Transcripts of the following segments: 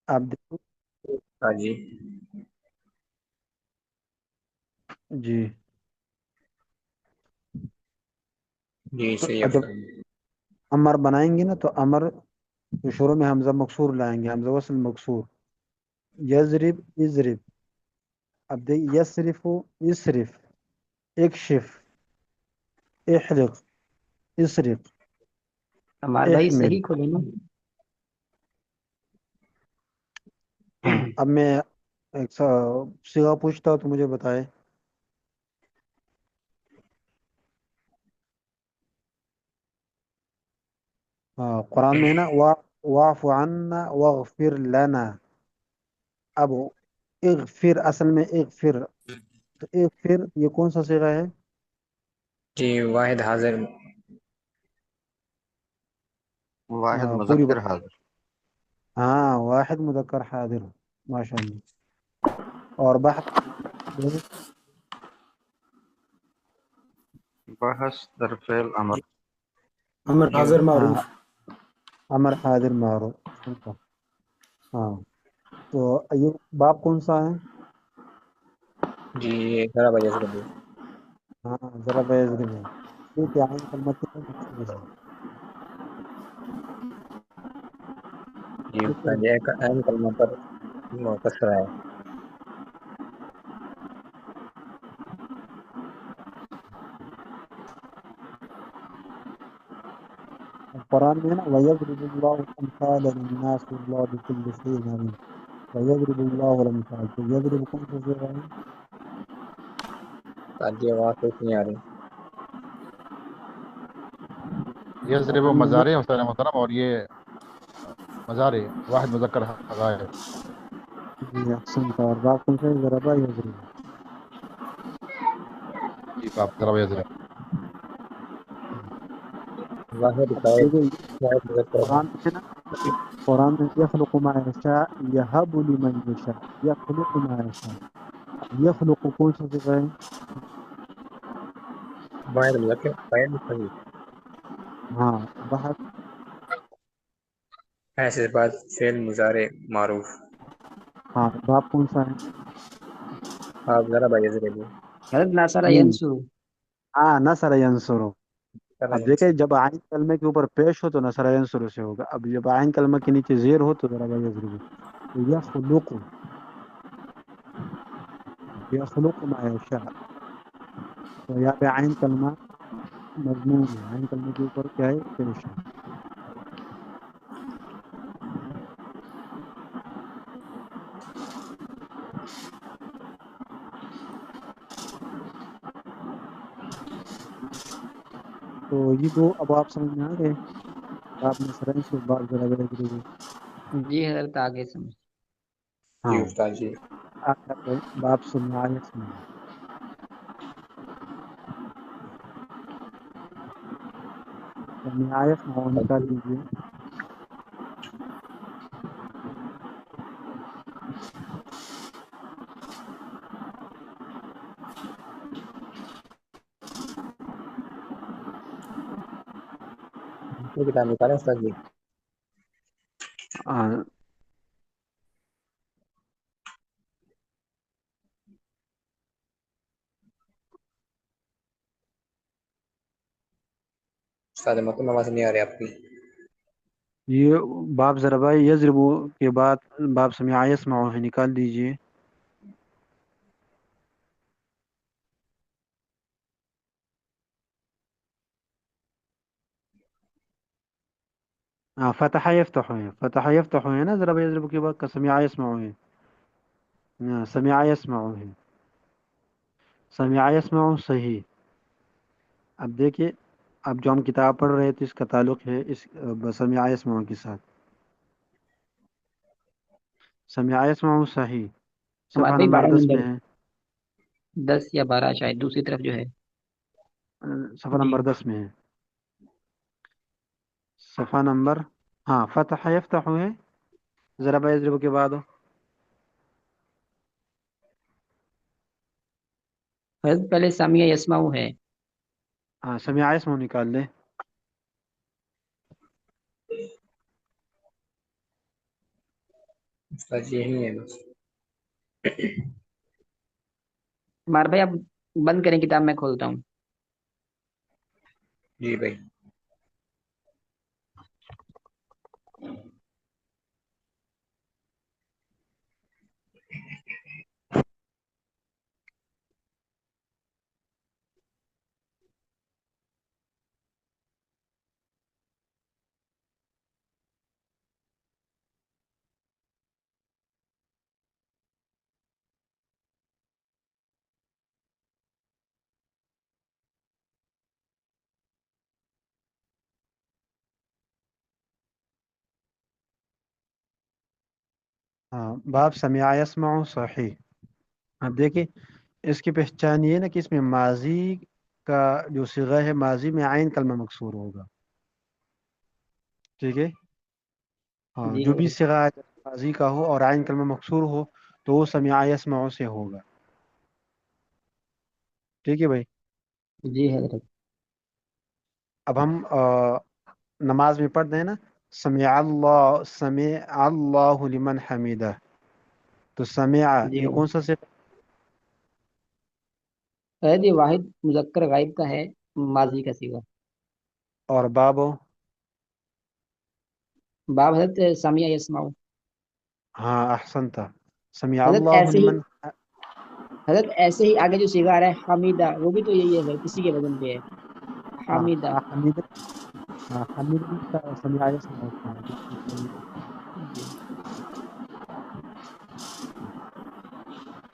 آپ دیکھو. ہاں جی جی. جی تو صحیح جب ہے. امر بنائیں گے نا تو امر تو شروع میں حمزہ مکسور لائیں گے، حمزہ وصل مکسور. یضرب اضرب. اب دیکھ یصرف یصرف. اکشف احرق اسرق ہمارے بھائی احمل. صحیح کھولے نا. ہاں اب میں ایک صیغہ پوچھتا ہوں تو مجھے بتائے. ہاں قرآن میں ہے نا واعف عنا واغفر لنا. اب اغفر اصل میں اغفر، تو اغفر یہ کون سا صیغہ ہے؟ جی واحد حاضر. واحد پوری مذکر حاضر. ہاں واحد مذکر حاضر. ماشاء اللہ. اور بحث بحث در فعل امر. امر جی حاضر ہاں معروف. امر حاضر معروف. ہاں تو یہ باب کون سا ہے؟ جی یہ ذرا بجے سے کریں. ہاں ذرا بیض میں ٹھیک ہے. عین کلمہ کتنے مقصود ہے؟ جی ٹھیک ہے. استاد جی ایک اہم کلمہ پر مقصر ہے. قرآن میں ہے نا وَيَضْرِبُ اللَّهُ الْأَمْثَالَ لِلنَّاسِ وَاللَّهُ بِكُلِّ شَيْءٍ عَلِيمٌ. وَيَضْرِبُ اللَّهُ الْأَمْثَالَ. تو یضرب کون سا صیغہ ہے؟ استاد جی آواز صحیح نہیں آ رہی. یضرب و قرآن میں مضارع مثلا محترم، اور یہ مضارع واحد مذکر غائب. جی احسن اور باب کون سا ہے؟ ضربہ یضرب. جی باپ ضرب یضرب. واحد اب فاعل دیکھیں واحد مذکر ہے. قرآن میں ہے نا، قرآن میں یخلق ما یشاء یہب لمن یشاء یخلق ما یشاء. یخلق کون سا صیغہ ہے؟ واحد مذکر فاعل صحیح. ہاں بحث ایسے بعد فعل مضارع معروف. ہاں باب کون سا ہے؟ آپ ذرا بجے سے کریں. حضرت ناصر نہیں ینسو. ہاں نصر ینصر. ذرا اب دیکھیں جب عین کلمے کے اوپر پیش ہو تو نصر ینصر سے ہوگا. اب جب عین کلمہ کے نیچے زیر ہو تو ذرا یضرب. تو یخلق ما یشاء. تو یہاں پہ عین کلمہ مضموم ہے، عین کلمے کے اوپر کیا ہے؟ پیش ہے. تو یہ دو اب آپ سمجھ میں آ گئے. باب نصر ینصر باب ذرا یضرب. جی حضرت آگے سمجھ. جی ہاں استاد جی. آخر باب سمع یسمع. سمع یسمع نکال لیجیے. دوسری کتاب نکالیں استاد جی. ہاں استاد مطلب آواز نہیں آ رہی آپ کی. یہ باب ضربہ یضرب کے بعد باب سمع یسمع ہے، نکال دیجیے. ہاں فتح یفتح ہے، فتح یفتح ہے نا ضربہ یضرب کے بعد کا سمع یسمع ہے. ہاں سمع یسمع ہے. سمع یسمع صحیح. اب دیکھیے اب جو ہم کتاب پڑھ رہے تھے اس کا تعلق ہے اس سمع یسمع کے ساتھ. سمع یسمع صحیح. ہمارے صفحہ بھائی نمبر 12 10 نمبر میں ہے. 10 یا 12 شاید دوسری طرف جو ہے. صفحہ جی نمبر 10 میں ہے. صفحہ نمبر ہاں فتح یفتح ہے ضربہ یضرب کے بعد. حضرت پہلے سامیہ یسمعو ہے. ہاں سمع یسمع نکال لیں. استاد جی یہی ہے بس. مار بھائی آپ بند کریں کتاب، میں کھولتا ہوں. جی بھائی. ہاں باب سمع یسمع صحیح. اب دیکھیں اس کی پہچان یہ ہے نا کہ اس میں ماضی کا جو صیغہ ہے ماضی میں عین کلمہ مکسور ہوگا. ٹھیک ہے. ہاں جی جو بھی حضرت. صیغہ ماضی کا ہو اور عین کلمہ مکسور ہو تو وہ سمع یسمع سے ہوگا. ٹھیک ہے بھائی. جی حضرت. اب ہم نماز میں پڑھتے ہیں نا سمع اللہ لمن حمیدہ. تو سمع جی یہ حضرت. کون سا صیغہ؟ حضرت یہ واحد مذکر غائب کا ہے، ماضی کا صیغہ. اور بابو؟ باب حضرت سمیع یسمع. ہاں احسنتا. سمع حضرت اللہ ایسے ہی، لمن. حضرت ایسے ہی آگے جو صیغہ آ رہا ہے حمیدہ، وہ بھی تو یہی ہے حضرت، اسی کے وزن پہ ہے. حمیدہ. حمید. ہاں حمید بھی سمع یسمع ہوتا ہے. جی.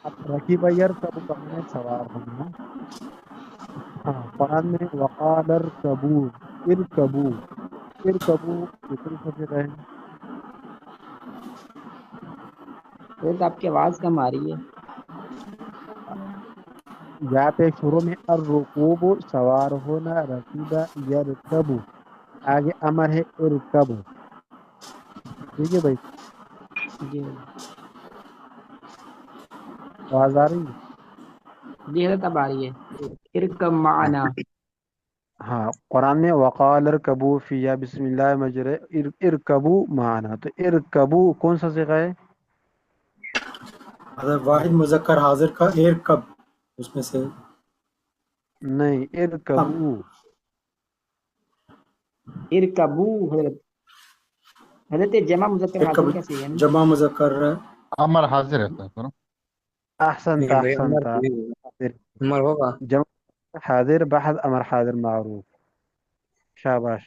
اب رکیب یرکب کا معنی ہے سوار ہونا. ہاں قرآن میں وقال ارکبو ارکبو ارکبو یہ کون سا صیغہ ہے؟ حضرت آپ کی آواز کم آ رہی ہے. یہاں پہ شروع میں الرکوب سوار ہونا، رکیبہ یرکبو، آگے امر ہے ارکبو. ٹھیک ہے بھائی. جی حضرت. آواز آ رہی ہے؟ جی حضرت اب آ رہی ہے. ارکب ہاں معنا. ہاں قرآن میں وقال ارکبو فیہا بسم اللہ مجرے ارکبو معنا. تو ارکبو کون سا صیغہ ہے؟ اگر واحد مذکر حاضر کا ایر کب اس میں سے نہیں ام ارکبو. ارکبو حضرت. حضرت یہ جمع مذکر ایر کب حاضر کا صیغہ ہے نا. جمع مذکر ہے. عمر حاضر رہتا ہے سر. احسنت نہیں بھائی عمر احسنت. نہیں ہوگا. عمر ہوگا. جمع حاضر بعد امر حاضر معروف. شاباش.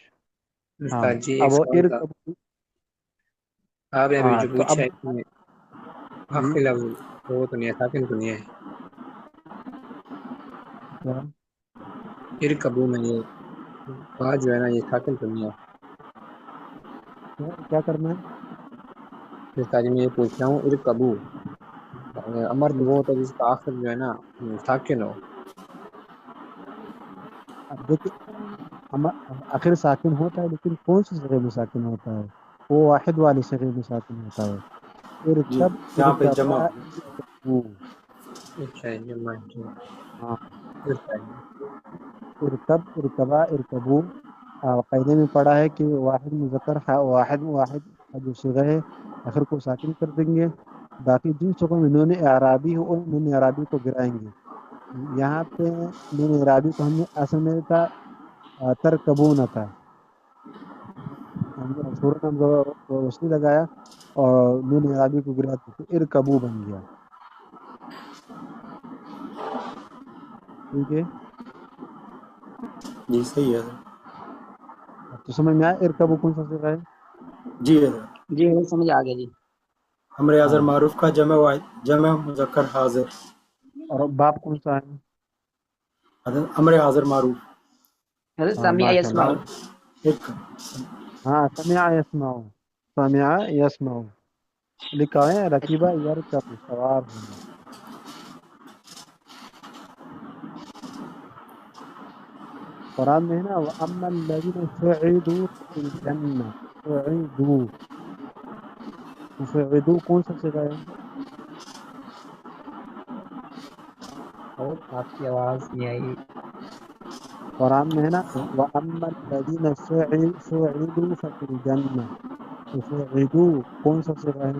ہاں استاد جی ایک اب وہ سوال تھا. ارکبو. آپ نے ابھی ہاں جو تو اب پوچھا ہے اس میں ہم، آخری لفظ وہ تو نہیں ہے، ساکن تو نہیں ہے. ارکبو میں یہ کہا جو ہے نا یہ ساکن تو نہیں ہے. کیا کرنا ہے؟ استاد جی میں یہ پوچھ رہا ہوں ارکبو امر تو وہ ہوتا ہے جس کا آخر جو ہے نا ساکن ہو. اب دیکھیں آخر ساکن ہوتا ہے لیکن کون سی صیغے میں ساکن ہوتا ہے؟ وہ واحد والی صیغے میں ساکن ہوتا ہے. جی ارکب یہاں پہ جمع ارکبا ارکبو. اچھا جمع. ہاں ارکب ارکبا ارکبو. قاعدے میں پڑھا ہے کہ واحد مذکر واحد واحد جو صیغہ ہے آخر کو ساکن کر دیں گے. باقی جن صیغوں میں نون اعرابی ہو ان نون اعرابی کو گرائیں گے. یہاں پہ نون اعرابی کو ہم نے اصل میں تھا ترکبون تھا، ہم نے فوراً روشنی لگایا اور نون اعرابی کو گرا دیا تو ارکبو بن گیا. ٹھیک ہے. جی صحیح ہے. تو سمجھ میں آیا ارکبو کون سا صیغہ ہے؟ جی ہے. جی حضرت سمجھ آ گیا. جی. امر حاضر ہاں معروف کا جمع واحد جمع مذکر حاضر. اور باپ کون سا ہے؟ امر حاضر معروف. حضرت ہاں سمیع ماشاء یسمع. اللہ. ایک ہاں سمع یسمع. سمع یسمع لکھا ہے رکیبہ یرکب سوار ہونا. قرآن میں ہے نا وَأَمَّا الَّذِينَ سُعِدُوا فِي الْجَنَّةِ. سُعِدُوا. تو سُعِدُوا کون سا صیغہ ہے؟ حضرت آپ کی آواز نہیں آئی. قرآن میں ہے نا وَأَمَّا الَّذِينَ سُعِدُوا فِي الْجَنَّةِ. تو سُعِدُوا کون سا صیغہ ہے؟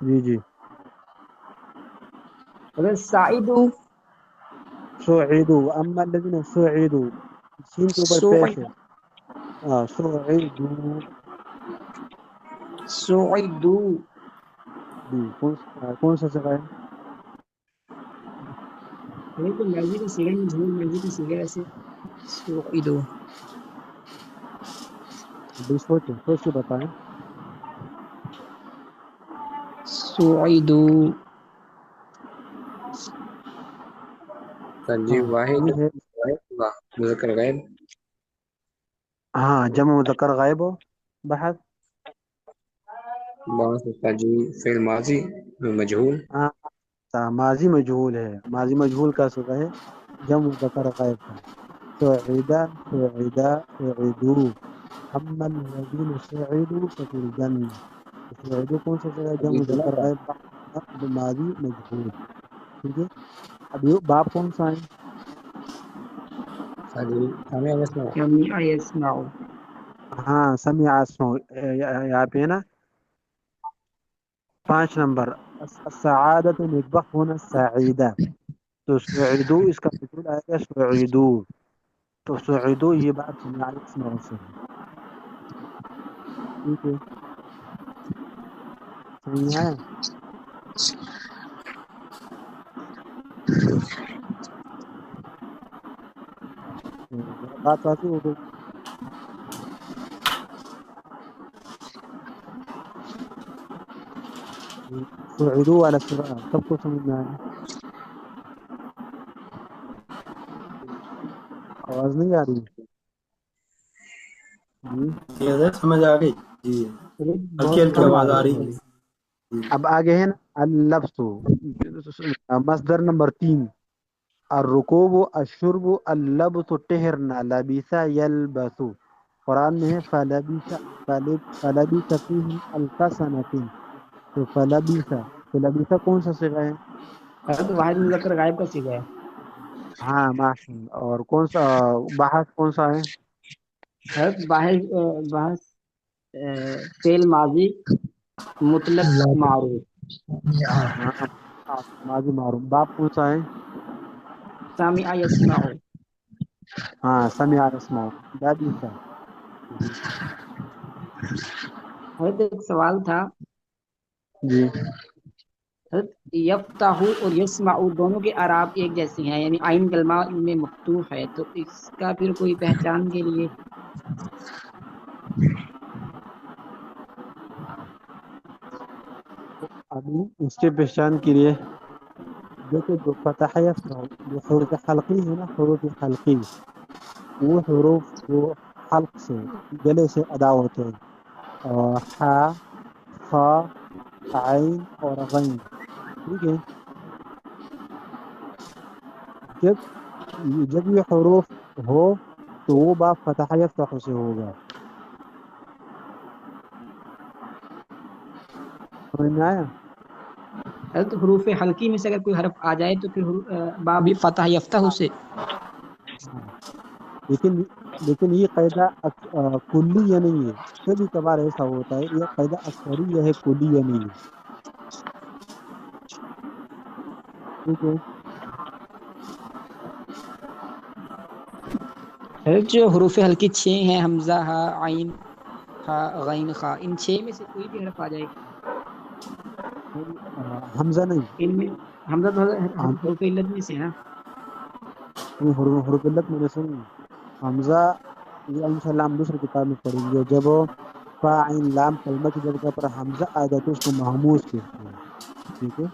جی جی حضرت سعیدو سعیدو اما الذین سعیدو سین کے اوپر پیش ہے سعیدو سعیدو جی کون سا صیغہ ہے یہ تو مرضی کا سیغہ ہے، مجھول مرضی کا سیغہ ہے ویسے سعیدو ابھی سوچ کے بتائیں سعیدو جی ہاں واحد یہ ہے مذکر غائب ہاں جمع مذکر غائب ہو بحث باس کا جی فعل ماضی مجہول ہاں ماضی مجہول ہے ماضی مجہول کا صیغہ ہے جمع مذکر غائب کا سعیدہ سعیدہ سعیدو اما الذین سعیدوا ففی الجنہ سعیدو کون سا صیغہ ہے جمع یہ مذکر غلط ہے غائب ماضی مجہول ٹھیک ہے اب یہ باب کون سا ہے جی سامع یسمع سمع یسمع ہاں سمع اسمع یہاں پہ ہے نا 5 نمبر السعادة مطبخ ہونا سعیدہ تو سعیدو اس کا فصول آئے گا سعیدو تو سعیدو یہ بات سمع اسمع سے ہے ٹھیک ہے سمجھ میں آیا بات واضح ہو گئی سعیدو والا صیغہ سب کو سمجھ میں آیا آواز نہیں آ رہی جی یہ حضرت سمجھ آ گئی جی ہلکی بہت ہلکی کم آ آواز رہی آ ہے رہی تھوڑی ہے جی اب آگے ہے نا اللبس مصدر نمبر 3 الرکوب الشرب اللبس ٹہرنا لبیس یلبس قرآن میں ہے فلبیس فیہم الف سنۃ تو فلبیس کون سا صیغہ ہے حضرت واحد مذکر غائب کا سیغہ ہے ہاں ماشاء اللہ اور کون سا بحث کون سا ہے حضرت بحث فعل ماضی مطلق معروف ہاں ماضی معروف باب کون سا ہے سامع یسمع ہاں سمع اسمع لبیس جی حضرت ایک سوال تھا جی حضرت یفتح اور یسمع دونوں کے اعراب ایک جیسے ہیں یعنی عین کلمہ ان میں مفتوح ہے تو اس کا پھر کوئی پہچان کے لیے ابھی اس کے پہچان کے لیے دیکھو جو فتح یفتح جو حروف حلقی ہے نا حروف حلقی وہ حروف جو حلق سے گلے سے ادا ہوتے ہیں حا خا عین اور غین ٹھیک ہے جب یہ حروف ہو تو وہ باب فتح یفتح سے ہوگا سمجھ میں آیا حضرت حروف حلقی میں سے اگر کوئی حرف آ جائے تو پھر باب فتح یفتح سے ہاں لیکن یہ قاعدہ کلیہ نہیں ہے کبھی کبھار ایسا ہوتا ہے یہ قاعدہ اکثریہ ہے کلیہ نہیں ہے ٹھیک ہے حضرت جو حروف حلقی 6 ہیں حمزہ ہا عین ہا غین خا ان 6 میں سے کوئی بھی حرف آ جائے حمزہ نہیں ان میں حمزہ تو حمزہ حروف علت میں سے ہے نا حروف علت میں نے سنی حمزہ یہ انشاءاللہ ہم دوسری کتاب میں پڑھیں گے جب فا عین لام کلمہ کی جگہ پر حمزہ آ جائے تو اس کو محموز کہتے ہیں ٹھیک ہے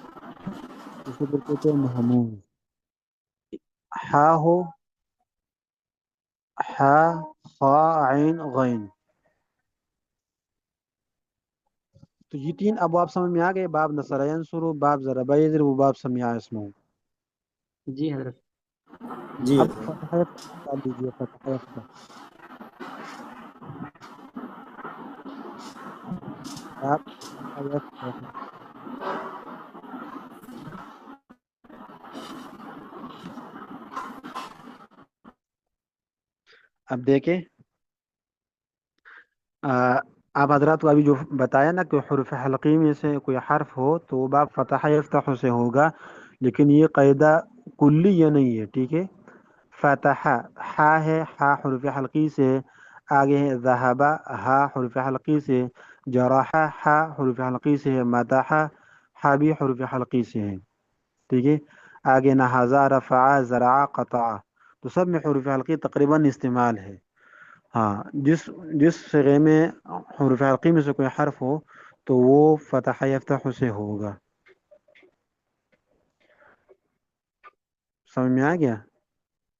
اس کو پھر کہتے ہیں محموز ہا ہو ہا خا عین غین تو یہ 3 ابواب سمجھ میں آ گئے باب نصر ینصر باب ضرب یضرب باب سمع اسمع جی حضرت جی اب حضرت فتح یفتح نکال لیجیے فتح یفتح باب فتح یفتح اب دیکھیں آپ حضرات کو ابھی جو بتایا نا کہ حروف حلقی میں سے کوئی حرف ہو تو وہ باب فتح یفتح سے ہوگا، لیکن یہ قاعدہ کلی یہ نہیں ہے، ٹھیک ہے؟ فتح ہا ہے، ہا حروف حلقی سے، آگے ہے ذہبا ہا حروف حلقی سے، جراح ہا حروف حلقی سے ہے، مدح ہا بھی حروف حلقی سے ہے، ٹھیک ہے؟ آگے نہازا رفع زرع قطع، تو سب میں حروف حلقی تقریباً استعمال ہے۔ ہاں، جس صیغے میں حروف حلقی میں سے کوئی حرف ہو تو وہ فتح یفتح سے ہوگا۔ سمجھ میں آ گیا؟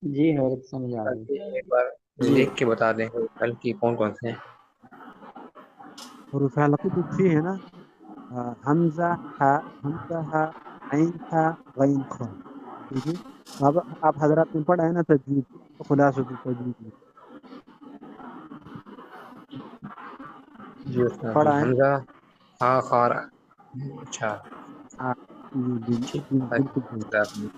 جی حضرت سمجھ آ گئی۔ ایک بار جی، لکھ کے بتا دیں حل کی کون کون سے ہیں؟ حروف حلقی تو چھ ہے نا، حمزہ ہا عین ہا غین خا، ٹھیک ہے؟ اب آپ حضرات نے پڑھا ہے نا تجوید، خلاصۃ التجوید میں جی استاد جی، پڑھا ہے؟ حمزہ ہاں خار، اچھا ہاں، جی ٹھیک جی، ہے بالکل صحیح۔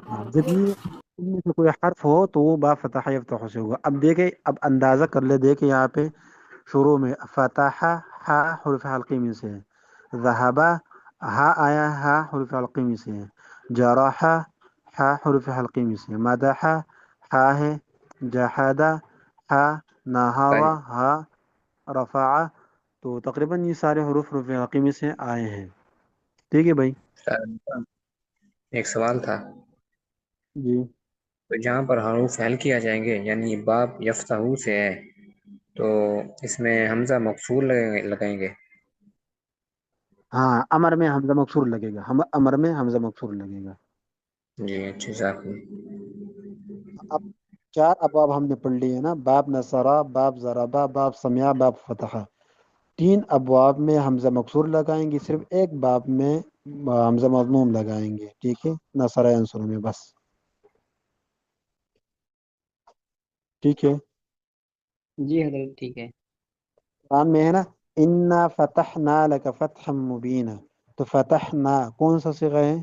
ہاں، جب یہ ان میں سے کوئی حرف ہو تو وہ با فتح یفتح سے ہوگا۔ اب دیکھیں، اب اندازہ کر لے، دیکھیں یہاں پہ شروع میں فتح ہا حروف حلقی میں سے ہے، ذہبا ہا آیا ہا حروف حلقی میں سے ہے، جراح ہا حروف حلقی میں سے ہے، مدح ہا ہے، جحدا ہا، نہاوا ہا، رفع، تو تقریباً یہ سارے حروف حلقی میں سے آئے ہیں، ٹھیک ہے بھائی؟ ایک سوال تھا، جی تو جہاں پر حروف حل کیا جائیں گے یعنی باب یفتح سے ہے تو اس میں حمزہ مکسور لگائیں گے؟ ہاں، امر میں حمزہ مکسور لگے گا، امر میں حمزہ مکسور لگے گا۔ جی اچھی صاحب۔ اب چار ابواب ہم نے پڑھ لیے نا، باب نصرہ، باب ضربہ، باب سمعہ، باب فتحہ۔ تین ابواب میں حمزہ مکسور لگائیں گے، صرف ایک باب میں حمزہ مضموم لگائیں گے، ٹھیک ہے؟ نصرہ ینصر میں بس، ٹھیک ہے؟ جی حضرت ٹھیک ہے۔ قرآن میں ہے نا، انا فتحنا لک فتحا مبینا، تو فتحنا کون سا صیغہ ہے؟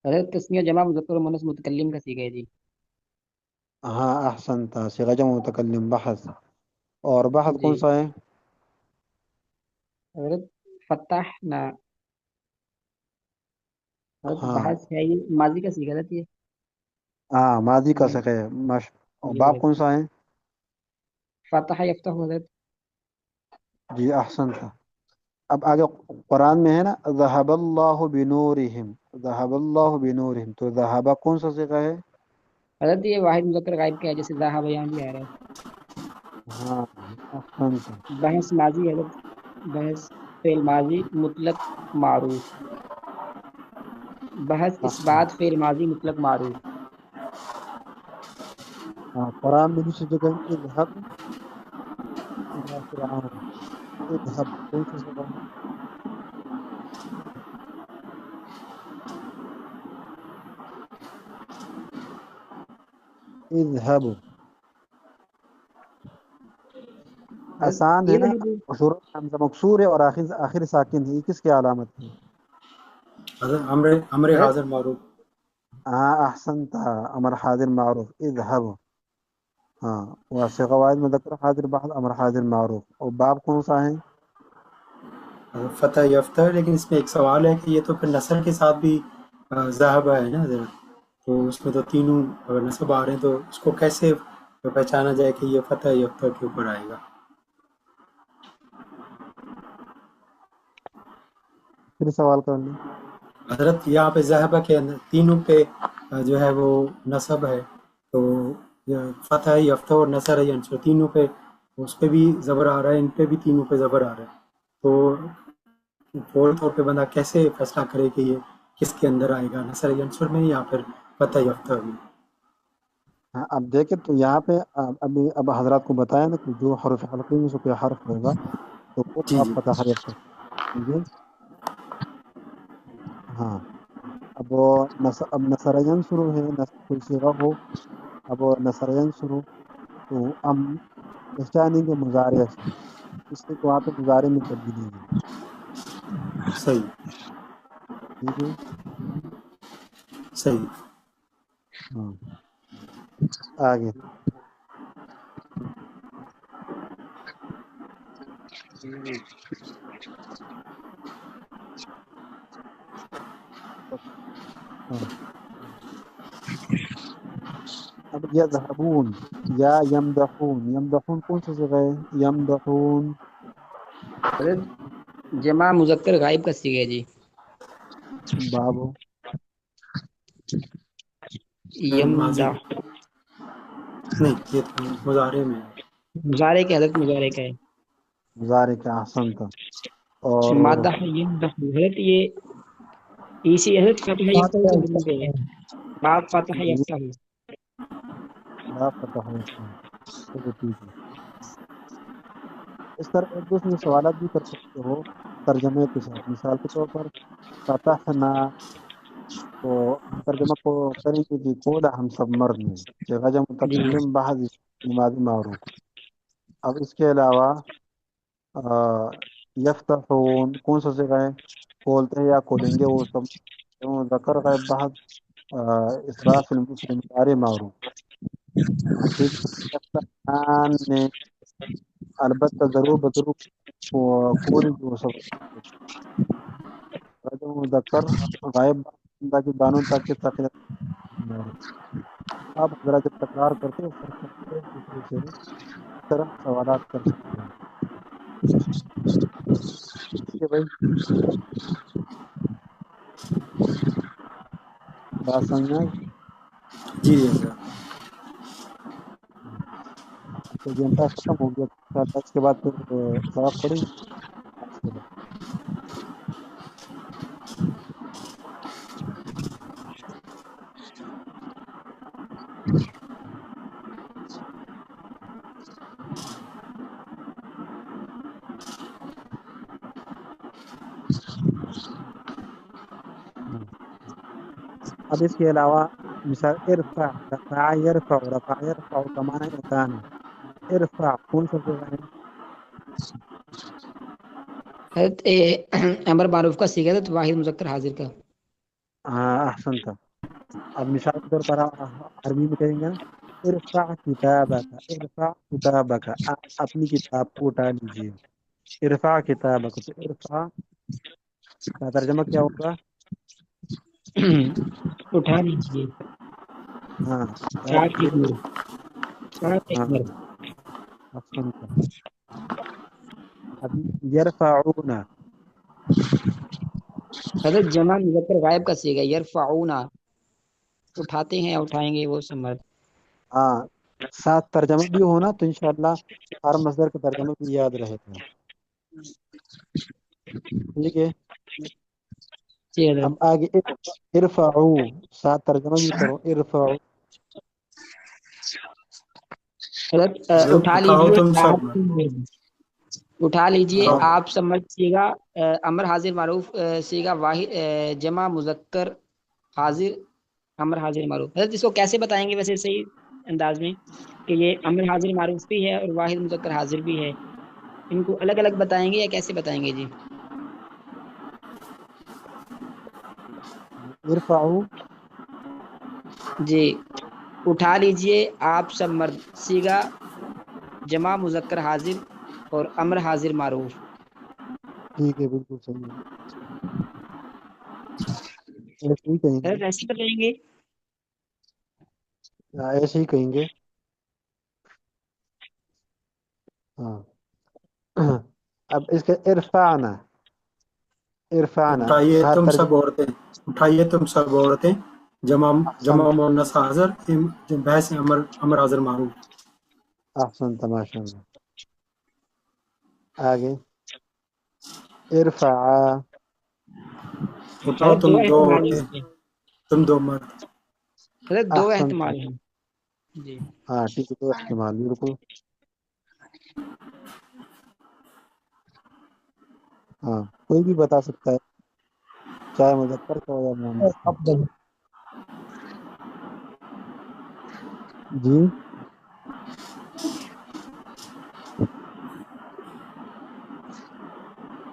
حضرت تسمیہ جمع مذکر و مؤنث متکلم کا صیغہ ہے جی۔ ہاں احسنتا، صیغہ جمع متکلم بحث، اور بحث جی کون سا ہے؟ حضرت فتح نا، حضرت ہاں بحث ہے، یہ ماضی کا صیغہ رہتی ہے ہاں، ماضی کا جی۔ صیغہ ہے، اور جی باب حضرت کون سا ہے؟ فتح یفتح حضرت۔ جی احسنتا۔ اب آگے قرآن میں ہے نا، ذهب اللہ بنورہم، ذهب اللہ بنورہم، تو ذهب کون سا صیغہ ہے؟ حضرت یہ واحد مذکر غائب کا ہے، جیسے ذہب یہاں بھی آ رہا ہاں احسنتا۔ ہے۔ بحث ماضی حضرت، بحث فعل ماضی مطلق معروف، بحث اس بات فعل ماضی مطلق معروف۔ ہاں، قرآن میں دوسری جگہ اذهب الى فرعون، اذهب کون سا صیغہ ہے؟ اذهب، حضرت آسان ہے نا، اذهب، شروع میں حمزہ مکسور ہے اور آخر ساکن ہے، یہ کس کی علامت ہے؟ حضرت امر حضرت حاضر معروف۔ ہاں احسنتا، امر حاضر معروف، اذهب، ہاں، وہ صیغہ واحد مذکر حاضر بحث امر حاضر معروف، اور باب کون سا ہے؟ حضرت فتح یافتہ ہے، لیکن اس میں ایک سوال ہے کہ یہ تو پھر نصر کے ساتھ بھی ذہبہ ہے نا حضرت، تو اس میں تو تینوں اگر نصب آ رہے ہیں تو اس کو کیسے پہچانا جائے کہ یہ فتح یافتہ کے اوپر آئے گا؟ پھر سوال کر لیں۔ حضرت یہاں پہ ذہبہ کے اندر تینوں پہ جو ہے وہ نصب ہے، تو فتح یافتہ اور نصر ینصر تینوں پہ اس پہ بھی زبر آ رہا ہے، ان پہ بھی تینوں پہ زبر آ رہا ہے، تو فوری طور پہ بندہ کیسے فیصلہ کرے کہ یہ کس کے اندر آئے گا، نصر ینصر میں یا پھر فتح یافتہ میں؟ ہاں، اب دیکھیں تو یہاں پہ اب حضرات کو بتایا نا کہ جو حروف حلقی میں سے کوئی حرف ہوگا تو وہ جی آپ جی فتح یفتح، ٹھیک ہے؟ ہاں، اب نصر ینصر ہے، کوئی صیغہ ہو، اب نصر ینصر تو ہم پہچانیں گے مضارع سے، اس لیے وہاں پہ مضارع میں تبدیلی ہے، صحیح ٹھیک ہے؟ صحیح۔ ہاں، آگے اب یذهبون یا یمدحون کون سی جگہ ہے؟ یمدحون حضرت جمع مذکر غائب کا صیغہ ہے جی. بابو یمدح نہیں یہ تو مضارع میں ہے. مضارع کے حضرت مضارع کا ہے. مضارع کا احسن تھا. اور مادہ یمدح حضرت یہ اسی حضرت فتح یفتح سے بنی گئی ہے. باب فتح یفتح. لا فتح ہوتا ہے. چلو ٹھیک ہے. اس طرح ایک دوسرے سوالات بھی کر سکتے ہو ترجمے کے ساتھ. مثال کے طور پر فتحنا تو ہم ترجمہ کو کریں گے کہ کولا ہم سب مرد ہیں کہ غجہ متکلم بحث ماضی معروف. اب اس کے علاوہ یفتحون کون سا جگہ ہے؟ کھولتے ہیں یا کھولیں گے وہ سب ذکر غیب بحث اسراف المسلم مضارع معروف. ٹھیک ہے. یفتحان میں البتہ ضرور بضرور پوری جو سب مذکر غائب تاکہ بانوں تاکہ تقریر. آپ ذرا جب تکرار کرتے ہیں فرق کرتے ہیں ایک دوسرے سے اس طرح سوالات کر سکتے ہیں. ٹھیک ہے بھائی. بات سمجھ میں آئی؟ جی سر. تو گھنٹہ ختم ہو گیا. اس کے بعد پھر سبق پڑھیں گے. آج کے بعد اب اس کے علاوہ مثال ارفع رفع یرفع کا معنی اٹھانا. ارفع کون سا جگہ ہے؟ حضرت امر معروف کا صیغہ ہے تو واحد مذکر حاضر کا. احسن تھا. اب مثال کے طور پر عربی میں کہیں گے نا ارفع کتابک آپ اپنی کتاب کو اٹھا لیجیے. ارفع کتابک تو ارفع کا ترجمہ کیا ہوگا؟ اٹھا لیجیے. ہاں ساتھ ایک مر احسن تھا. اب یرفعون حضرت جمع مذکر غائب کا صیغہ ہے. یرفعون اٹھاتے ہیں یا اٹھائیں گے وہ سب مرد. ساتھ ترجمہ بھی ہونا تو انشاءاللہ ہر مصدر کا ترجمہ بھی یاد رہے گا. ٹھیک ہے. جی حضرت. اب آگے ارفعو ساتھ ترجمہ بھی کرو. ارفعو حضرت اٹھا اٹھاؤ لیجیے تم سب اٹھا لیجیے اٹھاؤ. آپ سمجھیے گا. امر حاضر معروف صیغہ واحد جمع مذکر حاضر امر حاضر معروف. حضرت اس کو کیسے بتائیں گے ویسے صحیح انداز میں کہ یہ امر حاضر معروف بھی ہے اور واحد مذکر حاضر بھی ہے؟ ان کو الگ الگ بتائیں گے یا کیسے بتائیں گے جی؟ ارفعو جی اٹھا لیجیے آپ سب مرد صیغہ جمع مذکر حاضر اور امر حاضر معروف. ٹھیک ہے بالکل صحیح ہے. ایسے ہی کہیں گے. حضرت ایسے بتائیں گے. ایسے ہی کہیں گے. ہاں. اب اس کے ارفعنا اٹھائیے ہر تم ترجمہ سب عورتیں. اٹھائیے تم سب عورتیں. جمع مؤنث حاضر بحث امر حاضر معروف. احسن ماشاء اللہ. آگے ارفع اٹھاؤ تم حضرت دو احتمال عورتیں. ہیں. تم دو مرد. حضرت دو احسن. احتمال ہیں. جی ہاں ٹھیک ہے. دو احتمال بالکل. ہاں کوئی بھی بتا سکتا ہے چاہے مذکر کا ہو یا مؤنث کا. افضل. جی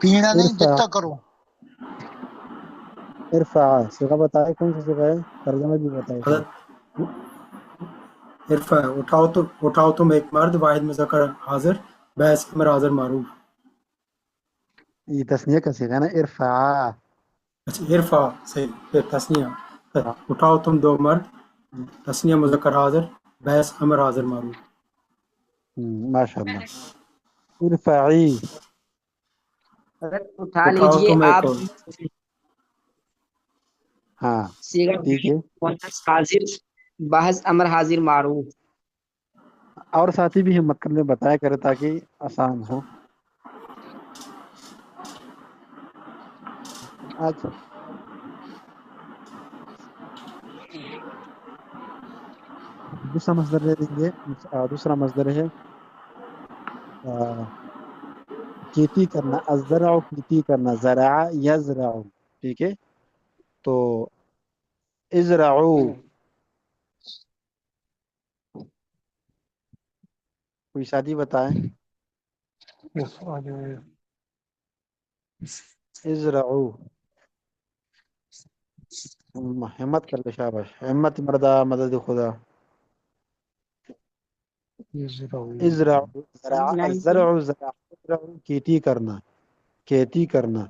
پینا نہیں ارفع جتنا کرو. ارفع صیغہ بتائے کون سی جگہ ہے؟ ترجمہ بھی بتائے ساتھ. حضرت ارفع اٹھاؤ تم ایک مرد واحد مذکر حاضر بحث امر حاضر معروف. یہ تسنیہ کا صیغہ ہے نا، ارفعا. اچھا ارفع صحیح، پھر تسنیہ ہاں. اٹھاؤ تم دو مرد، تسنیہ مذکر حاضر، بحث امر حاضر معروف. ماشاء اللہ. ارفعی. حضرت اٹھا اٹھاؤ لیجئے تم ایک آپ اور. ہاں صیغہ ٹھیک ہے. مؤنث حاضر، بحث امر حاضر معروف. اور ساتھی بھی ہمت کرنے بتایا کرے تاکہ آسان ہو. اچھا دوسرا مصدر لے لیں گے. دوسرا مصدر ہے کھیتی کرنا. الزرع کھیتی کرنا، زرع یزرع. ٹھیک ہے، تو ازرعو. کوئی ساتھی بتائیں. ازرعو. ہمت کر لے، شاباش. ہمت مردہ مدد خدا. ازرعو زرع، الزرع زرع، ازرعو کھیتی کرنا، کھیتی کرنا.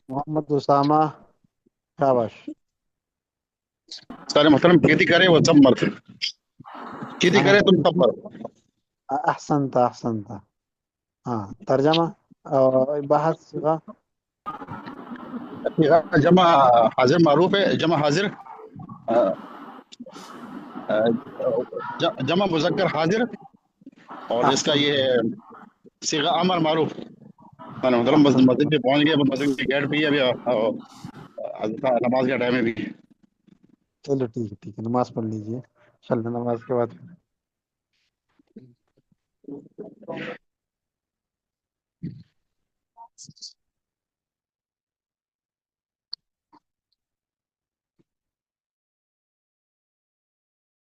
محمد اسامہ، شاباش. سارے محترم کھیتی کرے وہ سب مرد، کھیتی کرے تم سب مرد. احسنت احسنت. ہاں ترجمہ بحث صیغہ. جمع حاضر معروف ہے، جمع حاضر جمع مذکر حاضر، اور اس کا یہ صیغہ امر معروف. محترم مسجد پہ پہنچ گئے، مسجد کے گیٹ پہ ہی ابھی نماز کا ٹائم ہے بھی. چلو ٹھیک ہے، ٹھیک ہے، نماز پڑھ لیجیے. انشاءاللہ نماز کے بعد